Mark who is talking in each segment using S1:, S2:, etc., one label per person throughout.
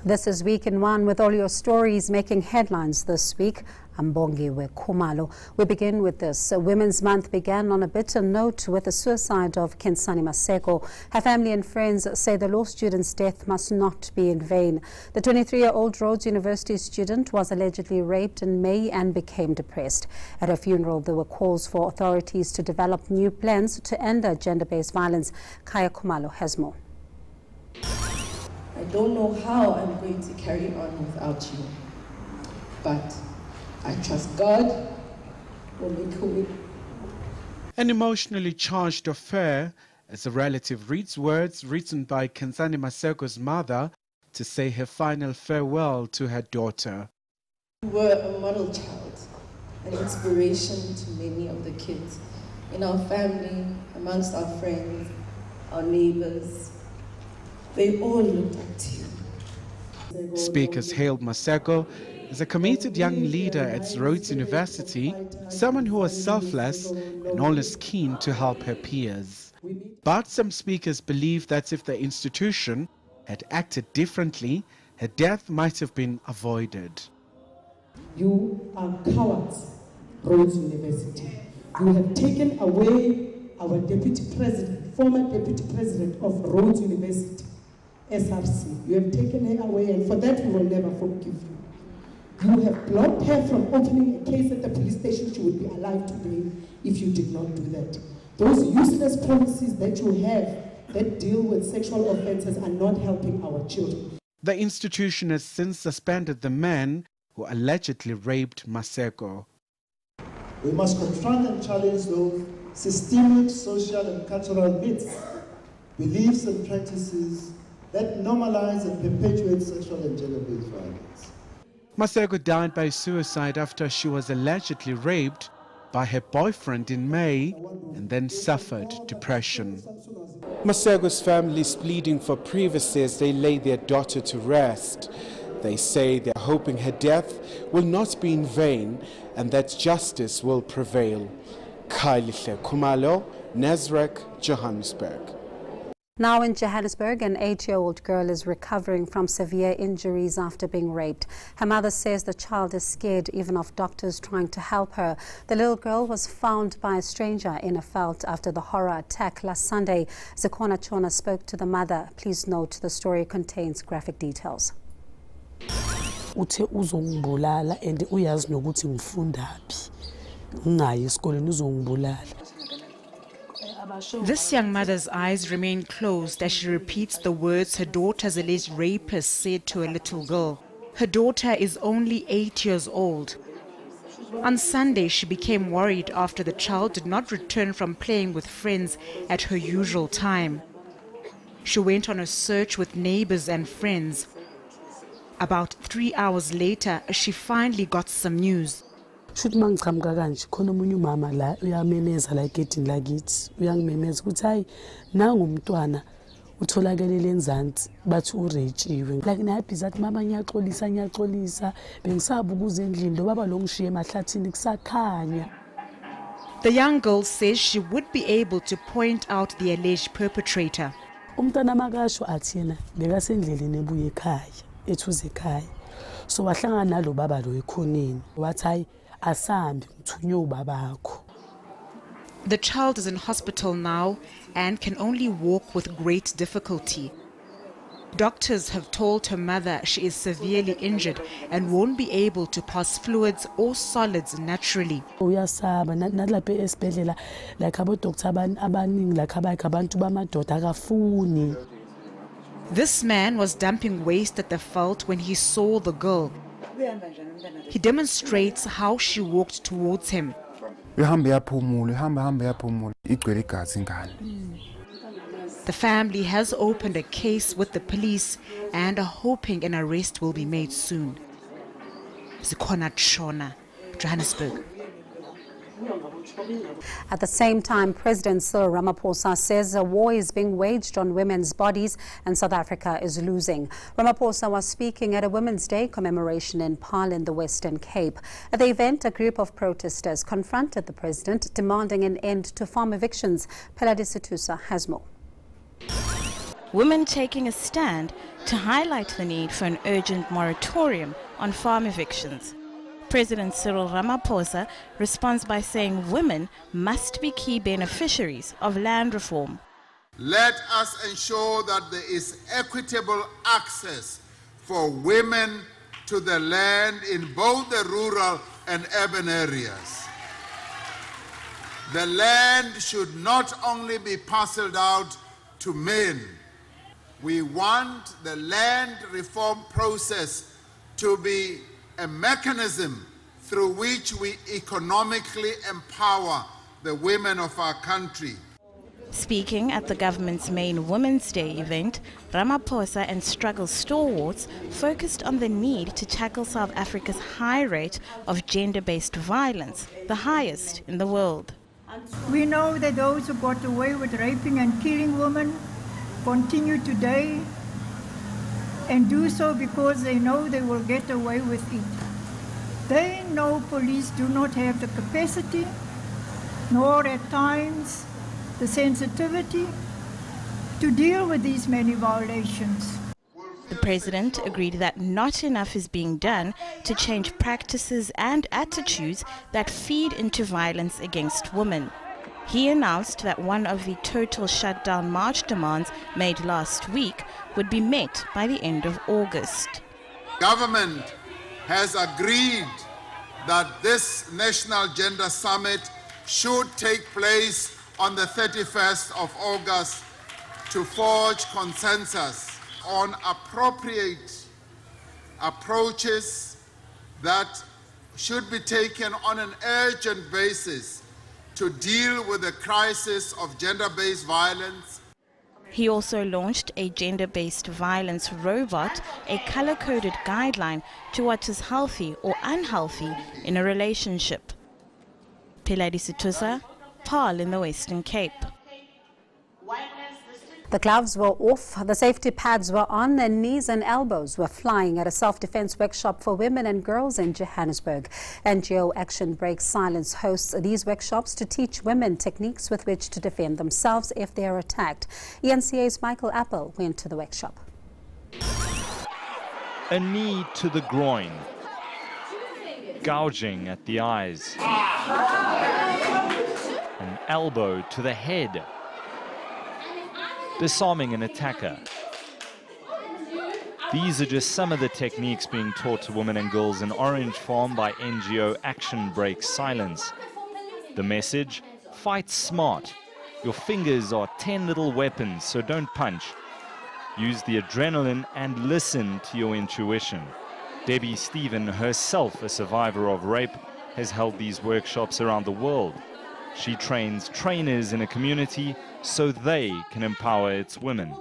S1: This is Week in One with all your stories making headlines this week. I'm Bongiwe Khumalo. We begin with this. Women's Month began on a bitter note with the suicide of Khensani Maseko. Her family and friends say the law student's death must not be in vain. The 23-year-old Rhodes University student was allegedly raped in May and became depressed. At her funeral, there were calls for authorities to develop new plans to end gender-based violence. Kaya Khumalo has more.
S2: I don't know how I'm going to carry on without you, but I trust God will make a way.
S3: An emotionally charged affair as a relative reads words written by Khensani Maseko's mother to say her final farewell to her daughter.
S2: You were a model child, an inspiration to many of the kids in our family, amongst our friends, our neighbors. They all looked up to you.
S3: Speakers hailed Maseko as a committed young leader at Rhodes University, someone who was selfless and always keen to help her peers. But some speakers believe that if the institution had acted differently, her death might have been avoided.
S4: You are cowards, Rhodes University. You have taken away our deputy president, former deputy president of Rhodes University, SRC. You have taken her away, and for that we will never forgive you. You have blocked her from opening a case at the police station. She would be alive today if you did not do that. Those useless policies that you have that deal with sexual offences are not helping our children.
S3: The institution has since suspended the man who allegedly raped Maseko.
S5: We must confront and challenge those systemic, social and cultural myths, beliefs and practices that normalize and perpetuate sexual and gender-based violence.
S3: Maseko died by suicide after she was allegedly raped by her boyfriend in May and then suffered depression. Maseko's family is pleading for privacy as they lay their daughter to rest. They say they are hoping her death will not be in vain and that justice will prevail. Kaya Khumalo, Nasrec, Johannesburg.
S1: Now in Johannesburg, an 8-year-old girl is recovering from severe injuries after being raped. Her mother says the child is scared even of doctors trying to help her. The little girl was found by a stranger in a veld after the horror attack last Sunday. Zakona Chona spoke to the mother. Please note the story contains graphic details.
S6: Uthe uzongibulala and uyazi nokuthi ngifundaphi ngayi esikoleni uzongibulala.
S7: This young mother's eyes remain closed as she repeats the words her daughter's alleged rapist said to a little girl. Her daughter is only 8 years old. On Sunday, she became worried after the child did not return from playing with friends at her usual time. She went on a search with neighbors and friends. About 3 hours later, she finally got some news.
S6: Should mangiqhamuka kanje khona umunye umama la uyamemeza la egedini lakithi uyangimemeza ukuthi hayi nangu umntwana utholakele lenzansi bathi urejiwe like nayibhiza athi mama ngiyaxolisa bengisaba ukuze endlini lo baba lo ngishiye emahlathini kusakhanya.
S7: The young girl says she would be able to point out the alleged perpetrator.
S6: Umntwana makasho athi yena bekasendleleni ebuye ekhaya ethuze ekhaya so wahlangana nalo baba lo ekhoneni wathi hayi asambi ngithunywe ubabakho.
S7: The child is in hospital now and can only walk with great difficulty. Doctors have told her mother she is severely injured and won't be able to pass fluids or solids naturally.
S6: Uyasaba nalapha esibhedlela like abo doctor abaningi like abantu bamadoda akafuni.
S7: This man was dumping waste at the veld when he saw the girl. He demonstrates how she walked towards him. The family has opened a case with the police and are hoping an arrest will be made soon. Zakona Chona, Johannesburg.
S1: At the same time, President Cyril Ramaphosa says a war is being waged on women's bodies and South Africa is losing. Ramaphosa was speaking at a Women's Day commemoration in Impala in the Western Cape. At the event, a group of protesters confronted the president, demanding an end to farm evictions. Patricia de Lille has more.
S8: Women taking a stand to highlight the need for an urgent moratorium on farm evictions. President Cyril Ramaphosa responds by saying women must be key beneficiaries of land reform.
S9: Let us ensure that there is equitable access for women to the land in both the rural and urban areas. The land should not only be parceled out to men. We want the land reform process to be a mechanism through which we economically empower the women of our country.
S8: Speaking at the government's main Women's Day event, Ramaphosa and struggle stalwarts focused on the need to tackle South Africa's high rate of gender-based violence, the highest in the world.
S10: We know that those who got away with raping and killing women continue today and do so because they know they will get away with it. They know police do not have the capacity, nor at times the sensitivity to deal with these many violations.
S8: The president agreed that not enough is being done to change practices and attitudes that feed into violence against women. He announced that one of the total shutdown march demands made last week would be met by the end of August.
S9: Government has agreed that this National Gender Summit should take place on the 31st of August to forge consensus on appropriate approaches that should be taken on an urgent basis to deal with the crisis of gender-based violence.
S8: He also launched a gender-based violence robot, a color-coded guideline to what is healthy or unhealthy in a relationship. Patricia de Lille, Paarl in the Western Cape.
S1: The gloves were off, the safety pads were on, and knees and elbows were flying at a self-defense workshop for women and girls in Johannesburg. NGO Action Break Silence hosts these workshops to teach women techniques with which to defend themselves if they are attacked. ENCA's Michael Apple went to the workshop.
S11: A knee to the groin, gouging at the eyes, an elbow to the head, disarming an attacker. These are just some of the techniques being taught to women and girls in Orange Farm by NGO Action Break Silence. The message: fight smart. Your fingers are 10 little weapons, so don't punch. Use the adrenaline and listen to your intuition. Debbie Stephen, herself a survivor of rape, has held these workshops around the world. She trains trainers in a community so they can empower its women.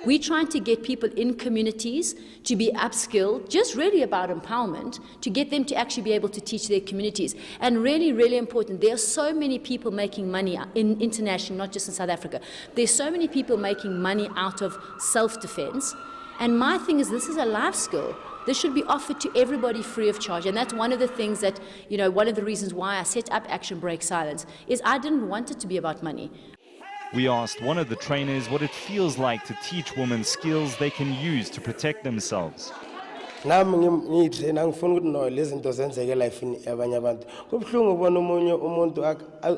S12: We're trying to get people in communities to be upskilled, just really about empowerment, to get them to actually be able to teach their communities. And really, really important, there are so many people making money in international, not just in South Africa. There's so many people making money out of self-defense. And my thing is, this is a life skill. This should be offered to everybody free of charge. And that's one of the things that, one of the reasons why I set up Action Break Silence, is I didn't want it to be about money.
S11: We asked one of the trainers what it feels like to teach women skills they can use to protect themselves.
S13: Nami ngiyitrainer ngifuna ukuthi no lezi zinto zenzeke life yabanye abantu. Kubhlungu ubona umunye umuntu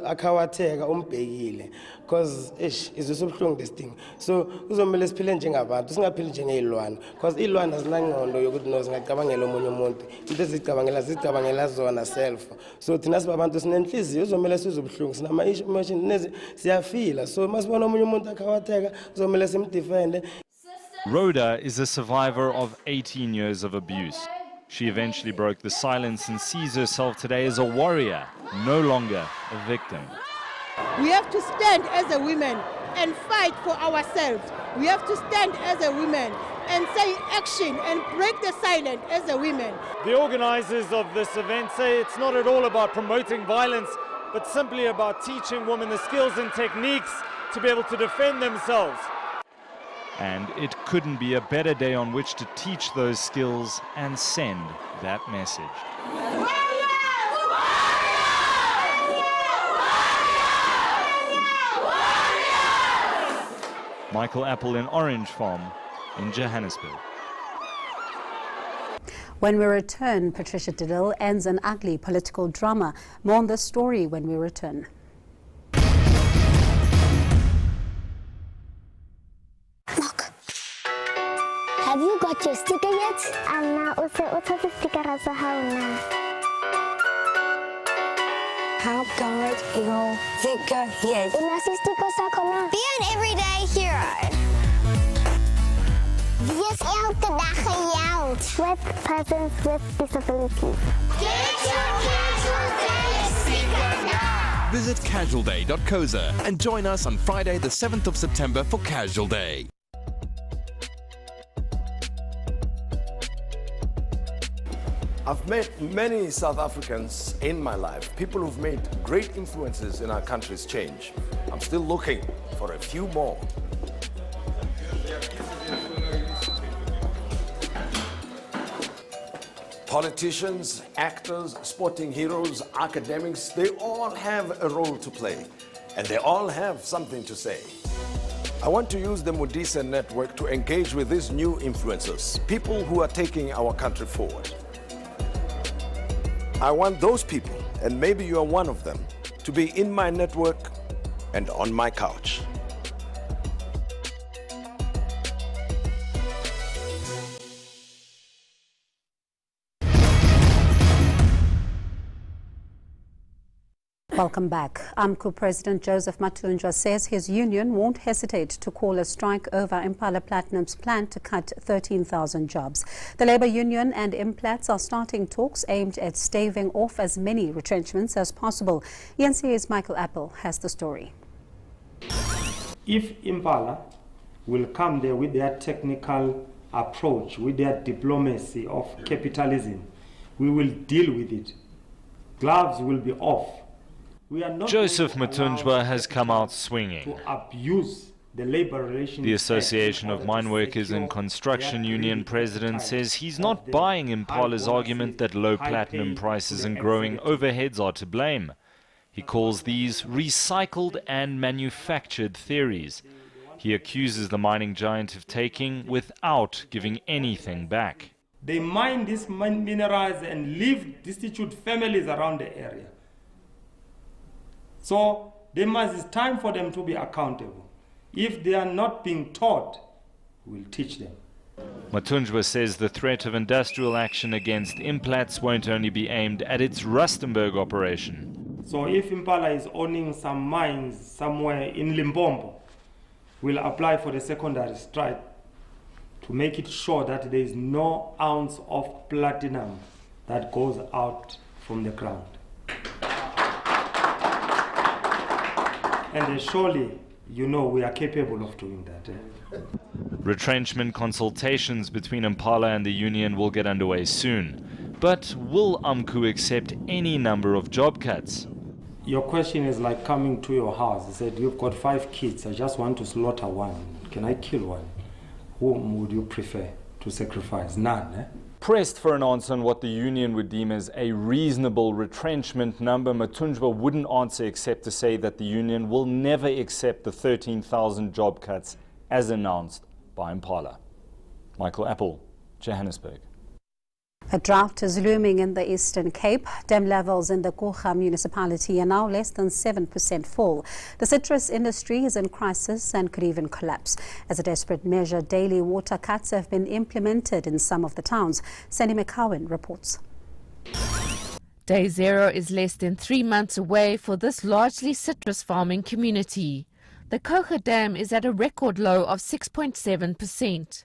S13: akhawatheka umbhekile because izwe sobhlungu this thing. So kuzomela siphile njengabantu singaphili njengezilwane because izilwane azinangqondo yokuthi no zingacabangela omunye umuntu. Into ezicabangela zona self. So thina sibabantu sinenhliziyo uzomela sizobhlungu sinama emotion siyafila. So masibona omunye umuntu akhawatheka uzomela simdefende.
S11: Rhoda is a survivor of 18 years of abuse. She eventually broke the silence and sees herself today as a warrior, no longer a victim.
S14: We have to stand as a woman and fight for ourselves. We have to stand as a woman and say action and break the silence as a woman.
S15: The organizers of this event say it's not at all about promoting violence, but simply about teaching women the skills and techniques to be able to defend themselves.
S11: And it couldn't be a better day on which to teach those skills and send that message. Michael Apple in Orange Farm, in Johannesburg.
S1: When we return, Patricia de Lille ends an ugly political drama. More on this story when we return.
S16: Look. Have you got your sticker yet? Help God, ikaw, sticker yet. Be an everyday hero. Wees elke dag gejuicht. With persons with disabilities. Get your Casual Day sticker now.
S17: Visit casualday.coza and join us on Friday the 7th of September for Casual Day.
S18: I've met many South Africans in my life, people who've made great influences in our country's change. I'm still looking for a few more. Politicians, actors, sporting heroes, academics, they all have a role to play, and they all have something to say. I want to use the Modisa network to engage with these new influencers, people who are taking our country forward. I want those people, and maybe you are one of them, to be in my network and on my couch.
S1: Welcome back. AMCU President Joseph Mathunjwa says his union won't hesitate to call a strike over Impala Platinum's plan to cut 13,000 jobs. The Labour Union and Implats are starting talks aimed at staving off as many retrenchments as possible. ENCA's Michael Apple has the story.
S19: If Impala will come there with their technical approach, with their diplomacy of capitalism, we will deal with it. Gloves will be off.
S11: Joseph Mathunjwa has come out swinging.
S19: To abuse the labor relations.
S11: The Association of Mine Workers and Construction Union president says he's not buying Impala's argument that low platinum prices and growing overheads are to blame. He calls these recycled and manufactured theories. He accuses the mining giant of taking without giving anything back.
S19: They mine these minerals and leave destitute families around the area. So it's time for them to be accountable. If they are not being taught, we'll teach them.
S11: Mathunjwa says the threat of industrial action against Implats won't only be aimed at its Rustenburg operation.
S19: So if Impala is owning some mines somewhere in Limpopo, we'll apply for the secondary strike to make it sure that there is no ounce of platinum that goes out from the ground. And surely, you know, we are capable of doing that.
S11: Retrenchment consultations between Impala and the union will get underway soon. But will AMCU accept any number of job cuts?
S19: Your question is like coming to your house. You said, you've got 5 kids, I just want to slaughter one. Can I kill one? Whom would you prefer to sacrifice? None, eh?
S11: Pressed for an answer on what the union would deem as a reasonable retrenchment number, Mathunjwa wouldn't answer except to say that the union will never accept the 13,000 job cuts as announced by Impala. Michael Apple, Johannesburg.
S1: A drought is looming in the Eastern Cape. Dam levels in the Kocha municipality are now less than 7% full. The citrus industry is in crisis and could even collapse. As a desperate measure, daily water cuts have been implemented in some of the towns. Sandy McCowan reports.
S20: Day zero is less than 3 months away for this largely citrus farming community. The Kocha Dam is at a record low of 6.7%.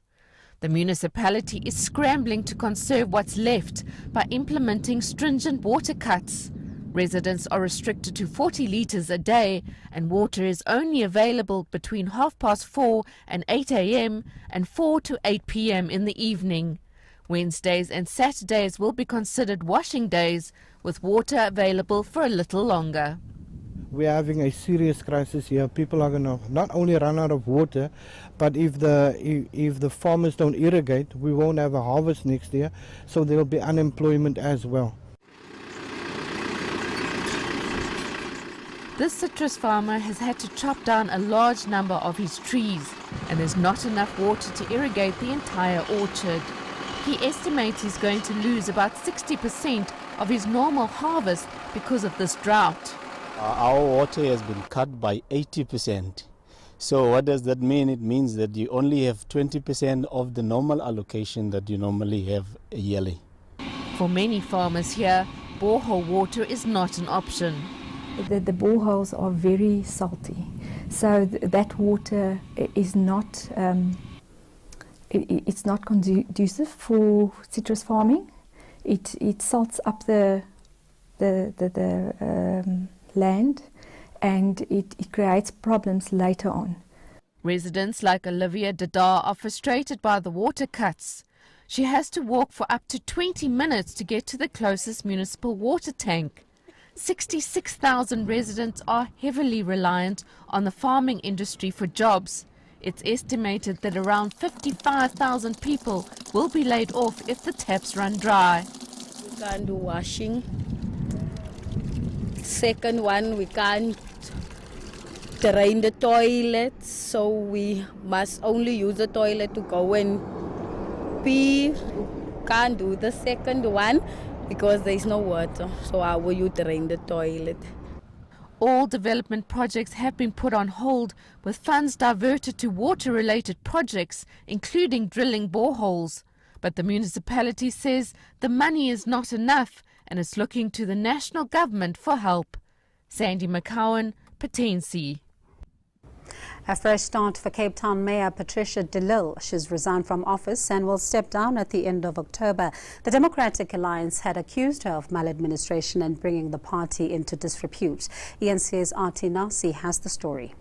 S20: The municipality is scrambling to conserve what's left by implementing stringent water cuts. Residents are restricted to 40 litres a day, and water is only available between 4:30 and 8 a.m. and 4 to 8 p.m. in the evening. Wednesdays and Saturdays will be considered washing days, with water available for a little longer.
S21: We're having a serious crisis here. People are going to not only run out of water, but if the farmers don't irrigate, we won't have a harvest next year, so there will be unemployment as well.
S20: This citrus farmer has had to chop down a large number of his trees, and there's not enough water to irrigate the entire orchard. He estimates he's going to lose about 60% of his normal harvest because of this drought.
S2: Our water has been cut by 80%. So what does that mean? It means that you only have 20% of the normal allocation that you normally have yearly.
S20: For many farmers here, borehole water is not an option.
S22: The boreholes are very salty, so that water is not it's not conducive for citrus farming. It salts up the land, and it creates problems later on.
S20: Residents like Olivia Dadar are frustrated by the water cuts. She has to walk for up to 20 minutes to get to the closest municipal water tank. 66,000 residents are heavily reliant on the farming industry for jobs. It's estimated that around 55,000 people will be laid off if the taps run dry.
S23: We can't do washing. Second one, we can't drain the toilets, so we must only use the toilet to go and pee. Can't do the second one because there is no water, so how will you drain the toilet?
S20: All development projects have been put on hold, with funds diverted to water-related projects, including drilling boreholes. But the municipality says the money is not enough and is looking to the national government for help. Sandy McCowan, Patensi.
S1: A fresh start for Cape Town Mayor Patricia de Lille. She's resigned from office and will step down at the end of October. The Democratic Alliance had accused her of maladministration and bringing the party into disrepute. ENC's Artie Nasi has the story.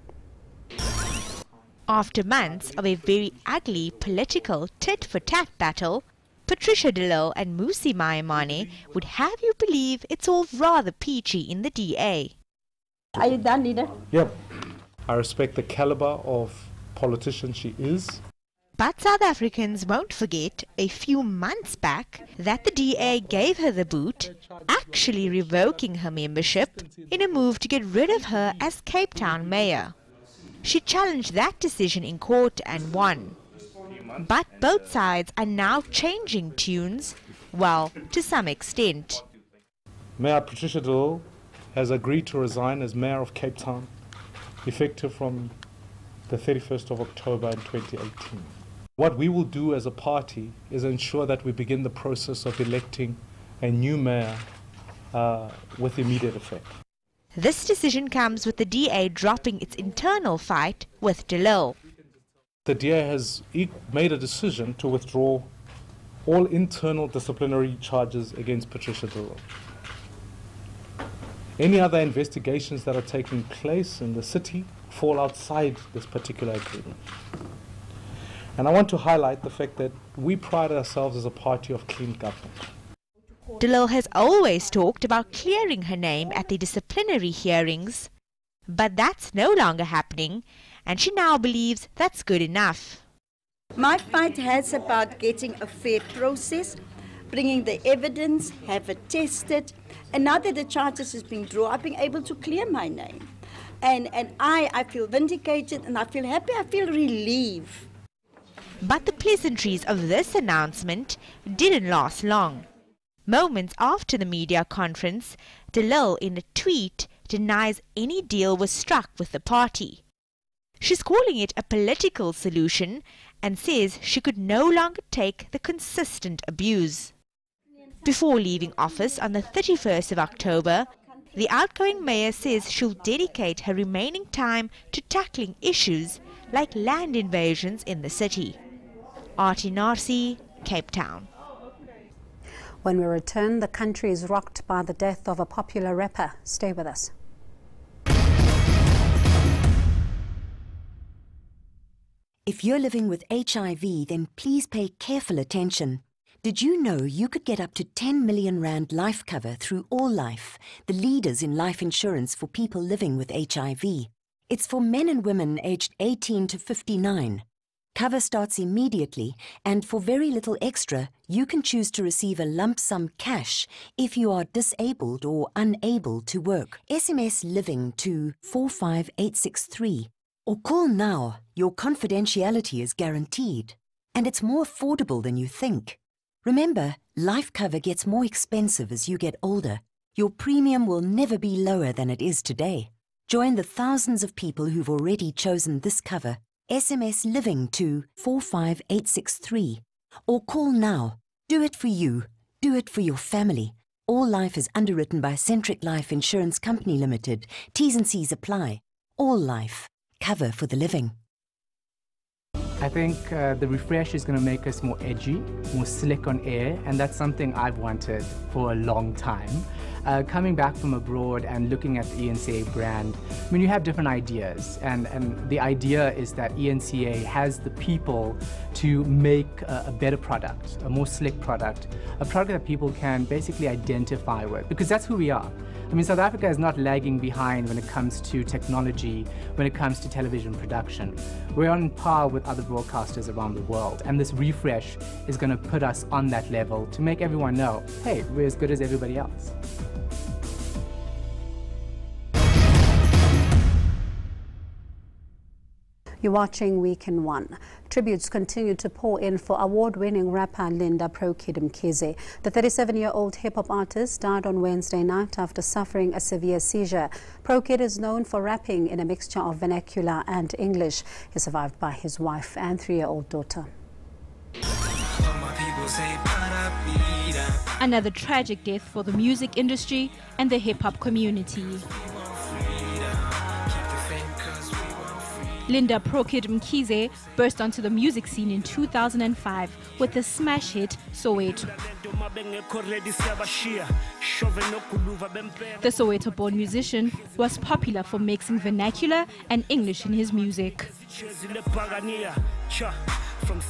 S24: After months of a very ugly political tit-for-tat battle, Patricia de Lille and Musi Maimane would have you believe it's all rather peachy in the DA.
S25: Are you done, leader?
S26: Yep. I respect the caliber of politician she is.
S24: But South Africans won't forget a few months back that the DA gave her the boot, actually revoking her membership in a move to get rid of her as Cape Town mayor. She challenged that decision in court and won. But both sides are now changing tunes, well, to some extent.
S26: Mayor Patricia de Lille has agreed to resign as mayor of Cape Town, effective from the 31st of October in 2018. What we will do as a party is ensure that we begin the process of electing a new mayor with immediate effect.
S24: This decision comes with the DA dropping its internal fight with de Lille.
S26: The DA has made a decision to withdraw all internal disciplinary charges against Patricia de Lille. Any other investigations that are taking place in the city fall outside this particular agreement. And I want to highlight the fact that we pride ourselves as a party of clean government.
S24: De Lille has always talked about clearing her name at the disciplinary hearings, but that's no longer happening, and she now believes that's good enough.
S25: My fight has about getting a fair process, bringing the evidence, have it tested, and now that the charges has been drawn, I've been able to clear my name. And I feel vindicated, and I feel happy, I feel relieved.
S24: But the pleasantries of this announcement didn't last long. Moments after the media conference, de Lille in a tweet denies any deal was struck with the party. She's calling it a political solution and says she could no longer take the consistent abuse. Before leaving office on the 31st of October, the outgoing mayor says she'll dedicate her remaining time to tackling issues like land invasions in the city. Artie Nasi, Cape Town.
S1: When we return, the country is rocked by the death of a popular rapper. Stay with us.
S27: If you're living with HIV, then please pay careful attention. Did you know you could get up to 10 million rand life cover through All Life, the leaders in life insurance for people living with HIV? It's for men and women aged 18 to 59. Cover starts immediately, and for very little extra, you can choose to receive a lump sum cash if you are disabled or unable to work. SMS Living to 45863 or call now. Your confidentiality is guaranteed, and it's more affordable than you think. Remember, life cover gets more expensive as you get older. Your premium will never be lower than it is today. Join the thousands of people who've already chosen this cover. SMS Living to 45863 or call now. Do it for you. Do it for your family. All life is underwritten by Centric Life Insurance Company Limited. T's and C's apply. All life. Cover for the living.
S3: I think the refresh is going to make us more edgy, more slick on air, and that's something I've wanted for a long time. Coming back from abroad and looking at the ENCA brand, I mean, you have different ideas, and the idea is that ENCA has the people to make a better product, a more slick product, a product that people can basically identify with, because that's who we are. I mean, South Africa is not lagging behind when it comes to technology, when it comes to television production. We're on par with other broadcasters around the world, and this refresh is going to put us on that level to make everyone know, hey, we're as good as everybody else.
S1: You're watching Week in One. Tributes continue to pour in for award-winning rapper Linda Mkhize. The 37-year-old hip-hop artist died on Wednesday night after suffering a severe seizure. Kid is known for rapping in a mixture of vernacular and English. He's survived by his wife and 3-year-old daughter.
S4: Another tragic death for the music industry and the hip-hop community. Linda Mkhize burst onto the music scene in 2005 with the smash hit Soweto. The Soweto-born musician was popular for mixing vernacular and English in his music.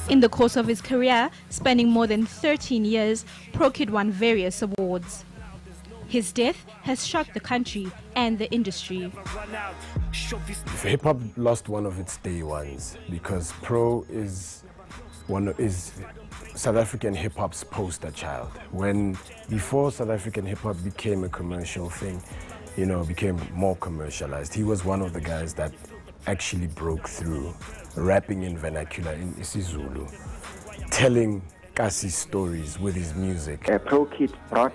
S4: In the course of his career, spanning more than 13 years, Kid won various awards. His death has shocked the country and the industry.
S5: Hip-hop lost one of its day ones because Pro is South African hip-hop's poster child. Before South African hip-hop became a commercial thing, became more commercialized, he was one of the guys that actually broke through, rapping in vernacular in isiZulu, telling Kasi stories with his music.
S6: Kid brought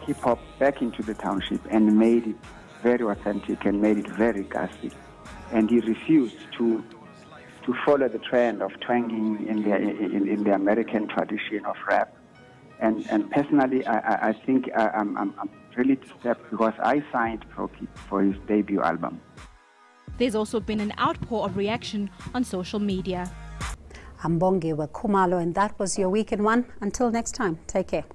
S6: hip-hop back into the township and made it very authentic and made it very Kasi. And he refused to follow the trend of twanging in the American tradition of rap. And personally, I think I'm really disturbed because I signed Kid for his debut album.
S4: There's also been an outpour of reaction on social media.
S1: I'm Khumalo, and that was your Week in One. Until next time, take care.